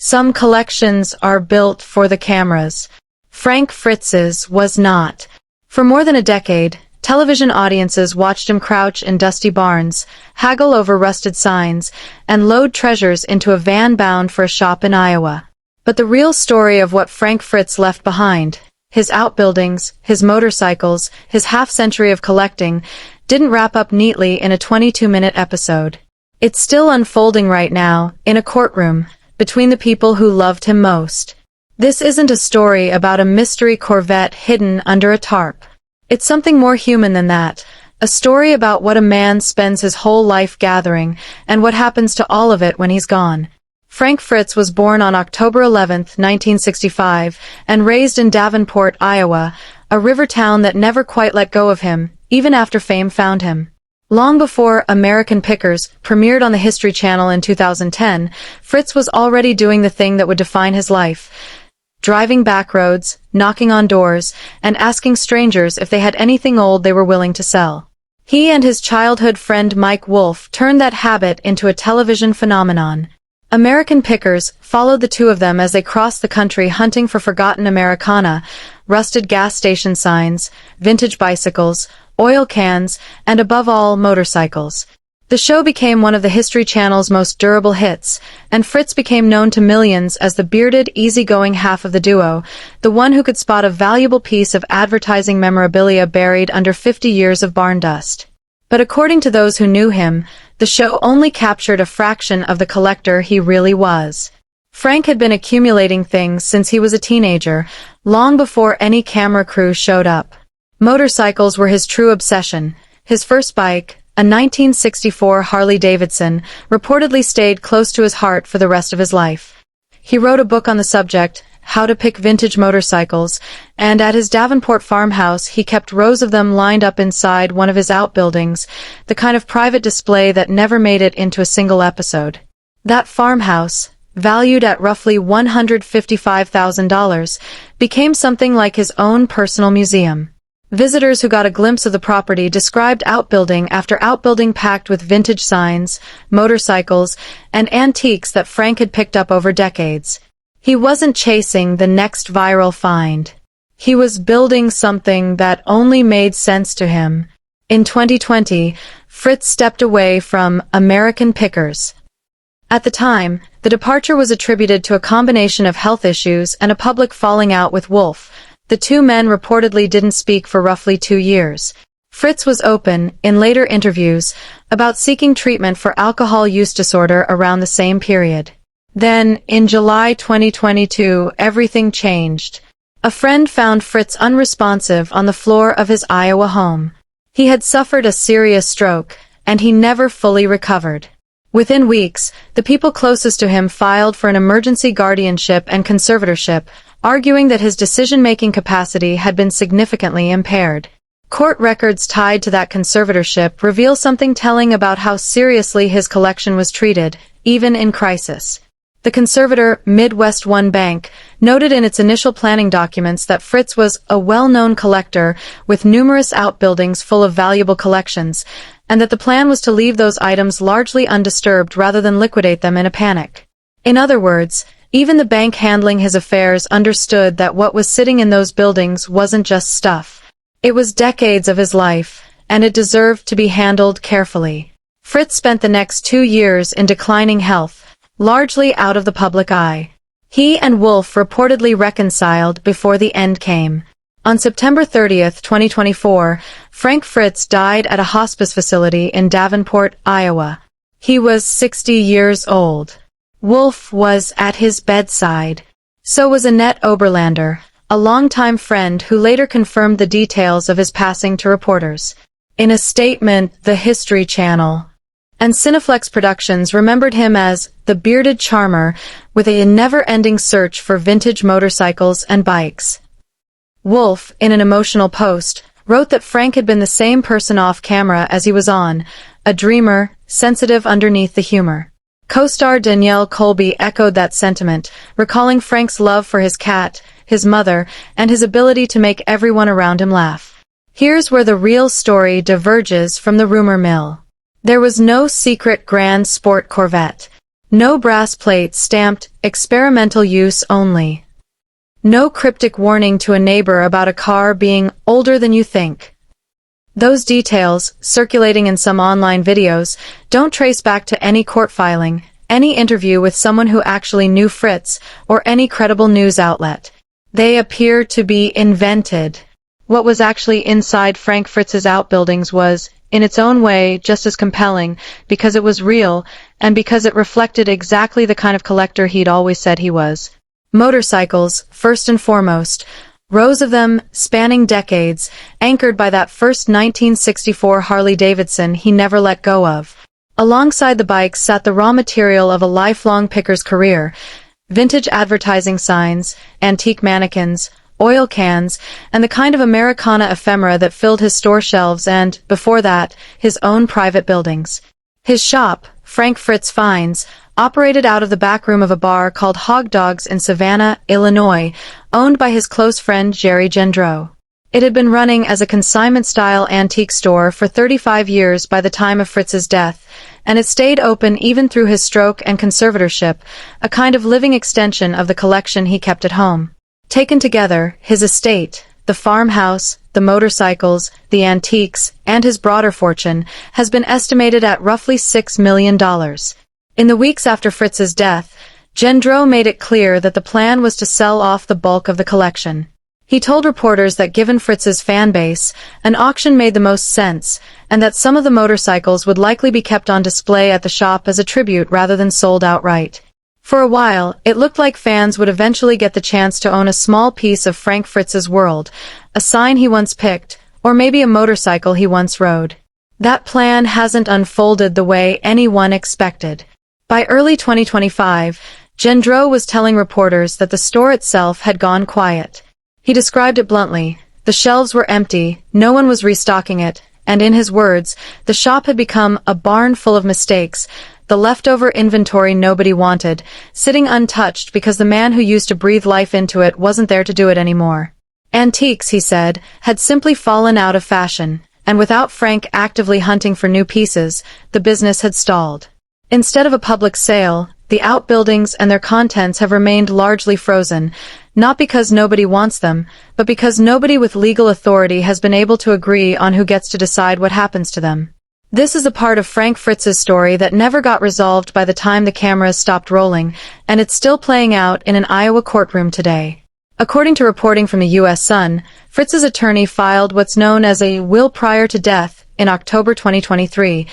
Some collections are built for the cameras. Frank Fritz's was not. For more than a decade, television audiences watched him crouch in dusty barns, haggle over rusted signs, and load treasures into a van bound for a shop in Iowa. But the real story of what Frank Fritz left behind, his outbuildings, his motorcycles, his half-century of collecting, didn't wrap up neatly in a 22-minute episode. It's still unfolding right now, in a courtroom, between the people who loved him most. This isn't a story about a mystery Corvette hidden under a tarp. It's something more human than that, a story about what a man spends his whole life gathering, and what happens to all of it when he's gone. Frank Fritz was born on October 11, 1965, and raised in Davenport, Iowa, a river town that never quite let go of him, even after fame found him. Long before American Pickers premiered on the History Channel in 2010, Fritz was already doing the thing that would define his life: driving back roads, knocking on doors, and asking strangers if they had anything old they were willing to sell. He and his childhood friend Mike Wolfe turned that habit into a television phenomenon. American Pickers followed the two of them as they crossed the country hunting for forgotten Americana, rusted gas station signs, vintage bicycles, oil cans, and above all, motorcycles. The show became one of the History Channel's most durable hits, and Fritz became known to millions as the bearded, easygoing half of the duo, the one who could spot a valuable piece of advertising memorabilia buried under 50 years of barn dust. But according to those who knew him, the show only captured a fraction of the collector he really was. Frank had been accumulating things since he was a teenager, long before any camera crew showed up. Motorcycles were his true obsession. His first bike, a 1964 Harley-Davidson, reportedly stayed close to his heart for the rest of his life. He wrote a book on the subject, How to Pick Vintage Motorcycles, and at his Davenport farmhouse he kept rows of them lined up inside one of his outbuildings, the kind of private display that never made it into a single episode. That farmhouse, valued at roughly $155,000, became something like his own personal museum. Visitors who got a glimpse of the property described outbuilding after outbuilding packed with vintage signs, motorcycles, and antiques that Frank had picked up over decades. He wasn't chasing the next viral find. He was building something that only made sense to him. In 2020, Fritz stepped away from American Pickers. At the time, the departure was attributed to a combination of health issues and a public falling out with Wolfe. The two men reportedly didn't speak for roughly 2 years. Fritz was open, in later interviews, about seeking treatment for alcohol use disorder around the same period. Then, in July 2022, everything changed. A friend found Fritz unresponsive on the floor of his Iowa home. He had suffered a serious stroke, and he never fully recovered. Within weeks, the people closest to him filed for an emergency guardianship and conservatorship, arguing that his decision-making capacity had been significantly impaired. Court records tied to that conservatorship reveal something telling about how seriously his collection was treated, even in crisis. The conservator, Midwest One Bank, noted in its initial planning documents that Fritz was a well-known collector with numerous outbuildings full of valuable collections, and that the plan was to leave those items largely undisturbed rather than liquidate them in a panic. In other words, even the bank handling his affairs understood that what was sitting in those buildings wasn't just stuff. It was decades of his life, and it deserved to be handled carefully. Fritz spent the next 2 years in declining health, largely out of the public eye. He and Wolfe reportedly reconciled before the end came. On September 30, 2024, Frank Fritz died at a hospice facility in Davenport, Iowa. He was 60 years old. Wolfe was at his bedside. So was Annette Oberlander, a longtime friend who later confirmed the details of his passing to reporters. In a statement, the History Channel and Cineflex Productions remembered him as the bearded charmer with a never-ending search for vintage motorcycles and bikes. Wolfe, in an emotional post, wrote that Frank had been the same person off camera as he was on, a dreamer, sensitive underneath the humor. Co-star Danielle Colby echoed that sentiment, recalling Frank's love for his cat, his mother, and his ability to make everyone around him laugh. Here's where the real story diverges from the rumor mill. There was no secret Grand Sport Corvette. No brass plates stamped experimental use only. No cryptic warning to a neighbor about a car being older than you think. Those details, circulating in some online videos, don't trace back to any court filing, any interview with someone who actually knew Fritz, or any credible news outlet. They appear to be invented. What was actually inside Frank Fritz's outbuildings was, in its own way, just as compelling, because it was real, and because it reflected exactly the kind of collector he'd always said he was. Motorcycles, first and foremost, rows of them, spanning decades, anchored by that first 1964 Harley-Davidson he never let go of. Alongside the bikes sat the raw material of a lifelong picker's career: vintage advertising signs, antique mannequins, oil cans, and the kind of Americana ephemera that filled his store shelves and, before that, his own private buildings. His shop, Frank Fritz Finds, operated out of the back room of a bar called Hog Dogs in Savannah, Illinois, owned by his close friend Jerry Gendreau. It had been running as a consignment-style antique store for 35 years by the time of Fritz's death, and it stayed open even through his stroke and conservatorship, a kind of living extension of the collection he kept at home. Taken together, his estate, the farmhouse, the motorcycles, the antiques, and his broader fortune, has been estimated at roughly $6 million. In the weeks after Fritz's death, Gendreau made it clear that the plan was to sell off the bulk of the collection. He told reporters that given Fritz's fan base, an auction made the most sense, and that some of the motorcycles would likely be kept on display at the shop as a tribute rather than sold outright. For a while, it looked like fans would eventually get the chance to own a small piece of Frank Fritz's world, a sign he once picked, or maybe a motorcycle he once rode. That plan hasn't unfolded the way anyone expected. By early 2025, Gendreau was telling reporters that the store itself had gone quiet. He described it bluntly: the shelves were empty, no one was restocking it, and in his words, the shop had become a barn full of mistakes, the leftover inventory nobody wanted, sitting untouched because the man who used to breathe life into it wasn't there to do it anymore. Antiques, he said, had simply fallen out of fashion, and without Frank actively hunting for new pieces, the business had stalled. Instead of a public sale, the outbuildings and their contents have remained largely frozen, not because nobody wants them, but because nobody with legal authority has been able to agree on who gets to decide what happens to them. This is a part of Frank Fritz's story that never got resolved by the time the cameras stopped rolling, and it's still playing out in an Iowa courtroom today. According to reporting from the U.S. Sun, Fritz's attorney filed what's known as a will prior to death in October 2023,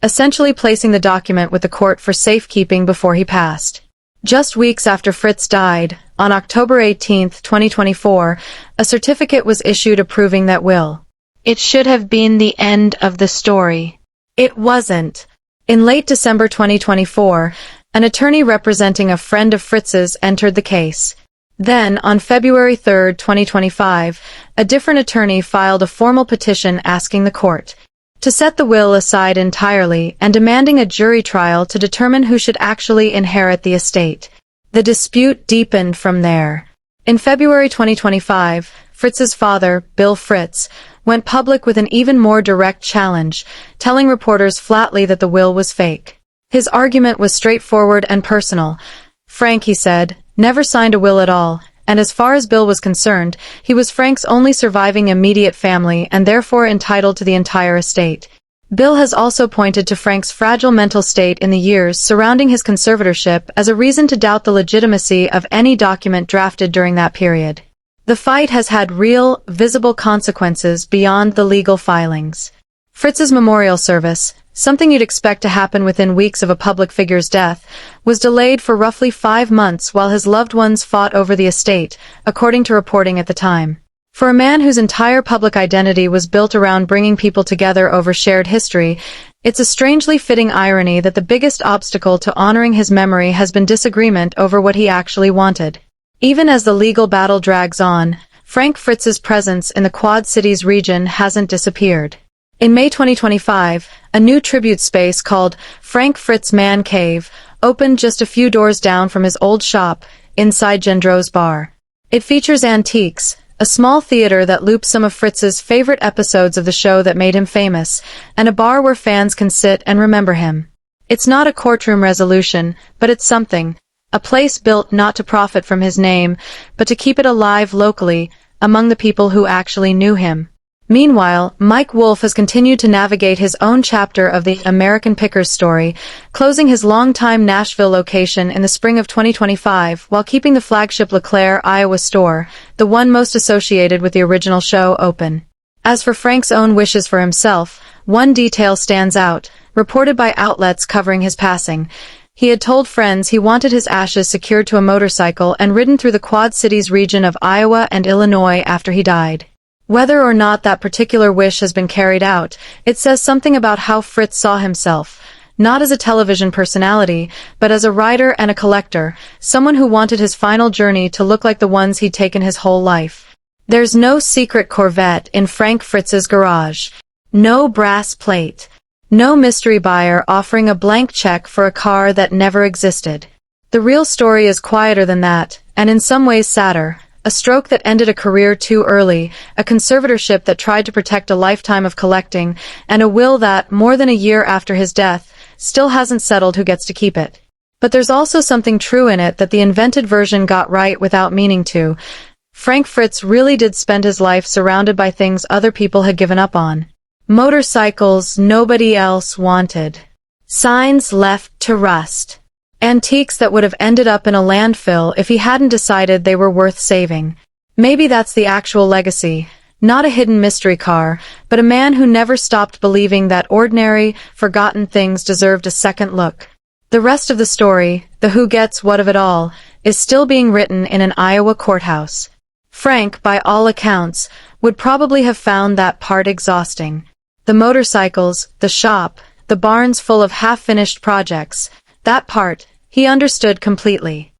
essentially placing the document with the court for safekeeping before he passed. Just weeks after Fritz died, on October 18, 2024, a certificate was issued approving that will. It should have been the end of the story. It wasn't. In late December 2024, an attorney representing a friend of Fritz's entered the case. Then, on February 3, 2025, a different attorney filed a formal petition asking the court to set the will aside entirely and demanding a jury trial to determine who should actually inherit the estate. The dispute deepened from there. In February 2025, Fritz's father, Bill Fritz, went public with an even more direct challenge, telling reporters flatly that the will was fake. His argument was straightforward and personal. Frank, he said, never signed a will at all, and as far as Bill was concerned, he was Frank's only surviving immediate family and therefore entitled to the entire estate. Bill has also pointed to Frank's fragile mental state in the years surrounding his conservatorship as a reason to doubt the legitimacy of any document drafted during that period. The fight has had real, visible consequences beyond the legal filings. Fritz's memorial service, something you'd expect to happen within weeks of a public figure's death, was delayed for roughly 5 months while his loved ones fought over the estate, according to reporting at the time. For a man whose entire public identity was built around bringing people together over shared history, it's a strangely fitting irony that the biggest obstacle to honoring his memory has been disagreement over what he actually wanted. Even as the legal battle drags on, Frank Fritz's presence in the Quad Cities region hasn't disappeared. In May 2025, a new tribute space called Frank Fritz Man Cave opened just a few doors down from his old shop, inside Gendreau's bar. It features antiques, a small theater that loops some of Fritz's favorite episodes of the show that made him famous, and a bar where fans can sit and remember him. It's not a courtroom resolution, but it's something. A place built not to profit from his name, but to keep it alive locally, among the people who actually knew him. Meanwhile, Mike Wolfe has continued to navigate his own chapter of the American Pickers story, closing his longtime Nashville location in the spring of 2025 while keeping the flagship LeClaire, Iowa store, the one most associated with the original show, open. As for Frank's own wishes for himself, one detail stands out, reported by outlets covering his passing. He had told friends he wanted his ashes secured to a motorcycle and ridden through the Quad Cities region of Iowa and Illinois after he died. Whether or not that particular wish has been carried out, it says something about how Fritz saw himself, not as a television personality, but as a writer and a collector, someone who wanted his final journey to look like the ones he'd taken his whole life. There's no secret Corvette in Frank Fritz's garage. No brass plate. No mystery buyer offering a blank check for a car that never existed. The real story is quieter than that, and in some ways sadder. A stroke that ended a career too early, a conservatorship that tried to protect a lifetime of collecting, and a will that, more than a year after his death, still hasn't settled who gets to keep it. But there's also something true in it that the invented version got right without meaning to. Frank Fritz really did spend his life surrounded by things other people had given up on. Motorcycles nobody else wanted. Signs left to rust. Antiques that would have ended up in a landfill if he hadn't decided they were worth saving. Maybe that's the actual legacy. Not a hidden mystery car, but a man who never stopped believing that ordinary, forgotten things deserved a second look. The rest of the story, the who gets what of it all, is still being written in an Iowa courthouse. Frank, by all accounts, would probably have found that part exhausting. The motorcycles, the shop, the barns full of half-finished projects, that part, he understood completely.